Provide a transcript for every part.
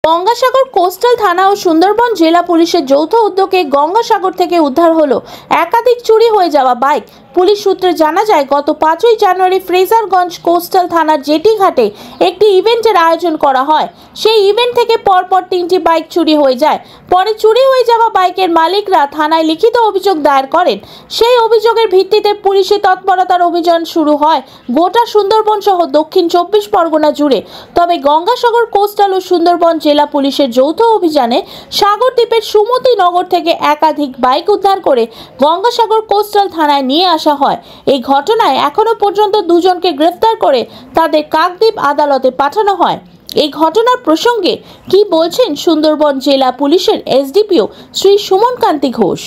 Gangasagar coastal থানা ও সুন্দরবন জেলা পুলিশের যৌথ উদ্যোগে গঙ্গাসাগর থেকে উদ্ধার হলো একাধিক চুরি হয়ে যাওয়া বাইক। পুলিশ সূত্রে জানা যায়, গত 5ই জানুয়ারি ফ্রেজারগঞ্জ কোস্টাল থানার জেটি ঘাটে একটি ইভেন্টের আয়োজন করা হয়। সেই ইভেন্ট থেকে পরপর 3টি বাইক চুরি হয়ে যায়। পরে চুরি হয়ে যাওয়া বাইকের মালিকরা থানায় লিখিত অভিযোগ দায়ের করেন। সেই অভিযোগের ভিত্তিতে পুলিশের তৎপরতার অভিযান শুরু হয় গোটা সুন্দরবন সহ দক্ষিণ 24 পরগনা জুড়ে। তবে গঙ্গাসাগর কোস্টাল ও সুন্দরবন জেলা পুলিশের যৌথ অভিযানে সাগরদ্বীপের সুমতি নগর থেকে একাধিক বাইক উদ্ধার করে গঙ্গাসাগর কোস্টাল থানায় নিয়ে আসা হয়। এই ঘটনায় এখনো পর্যন্ত দুজনকে গ্রেফতার করে তাদের কাকদ্বীপ আদালতে পাঠানো হয়। এই ঘটনার প্রসঙ্গে কি বলছেন সুন্দরবন জেলা পুলিশের এসডিপিও শ্রী সুমন কান্তি ঘোষ।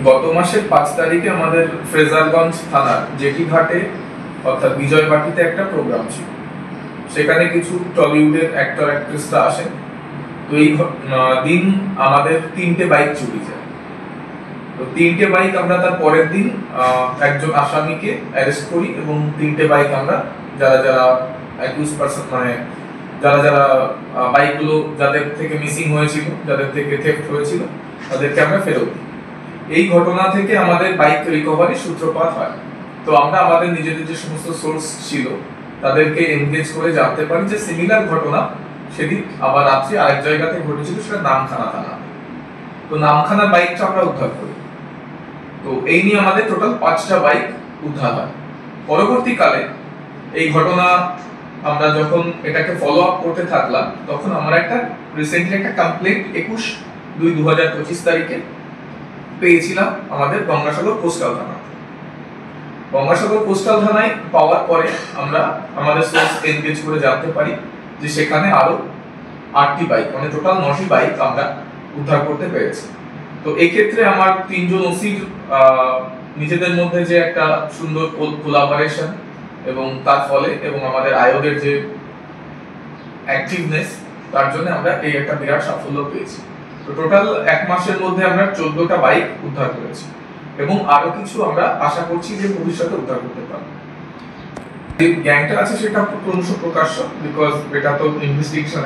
গত মাসের 5 তারিখে আমাদের ফ্রেজারগঞ্জ থানার জেটি ঘাটে অর্থাৎ বিজয়বাটিতে একটা প্রোগ্রাম ছিল। সেখানে কিছু টলিউডের অ্যাক্টর অ্যাক্ট্রেসরা আসেন। তো এই দিন আমাদের 3টে বাইক চুরি যায়। তো 3টে বাইক আমরা তার পরের দিন একজন আসামিকে অ্যারেস্ট করি এবং 3টে বাইক আমরা যারা অ্যাকিউজ পারসন মানে যারা বাইকগুলো যাদের থেকে মিসিং হয়েছিল, যাদের থেকে থেফট হয়েছিল, তাদেরকে আমরা ফেরত দিই। এই ঘটনা থেকে আমাদের বাইক রিকভারি সূত্রপাত হয়। তো আমরা আমাদের নিজেদের যে সমস্ত সোর্স ছিল তাদেরকে এনগেজ করে জানতে পারি যে সিমিলার ঘটনা সেদিন আবার রাত্রে আরেক জায়গাতে ঘটেছিল, সেটা নামখানা থানা। তো নামখানার বাইকটা আমরা উদ্ধার করি। তো এই নিয়ে আমাদের টোটাল 5টা বাইক উদ্ধার হয়। পরবর্তীকালে এই ঘটনা আমরা যখন এটাকে ফলো আপ করতে থাকলাম, তখন আমরা রিসেন্টলি একটা কমপ্লেন্ট 21/2/2025 তারিখে পেয়েছিলাম আমাদের গঙ্গাসাগর কোস্টাল থানা। গঙ্গাসাগর কোস্টাল থানায় পাওয়ার পরে আমরা আমাদের সোর্স এনগেজ করে জানতে পারি যে সেখানে আরো 8টি বাইক মানে টোটাল 9টি বাইক আমরা উদ্ধার করতে পেরেছি। তো এই ক্ষেত্রে আমার 3জন ওসির নিজেদের মধ্যে যে একটা সুন্দর কোলাবোরেশন এবং তার ফলে এবং আমাদের আয়োগের যে অ্যাক্টিভনেস, তার জন্য আমরা এই একটা বিরাট সাফল্য পেয়েছি। তো টোটাল 1 মাসের মধ্যে আমরা 14টা বাইক উদ্ধার করেছি এবং আরো কিছু আমরা আশা করছি যে ভবিষ্যতে উদ্ধার করতে পারবো। যে গ্যাংটা আছে সেটা ক্রমশ প্রকাশ্য, বিকজ এটা তো ইনভেস্টিগেশন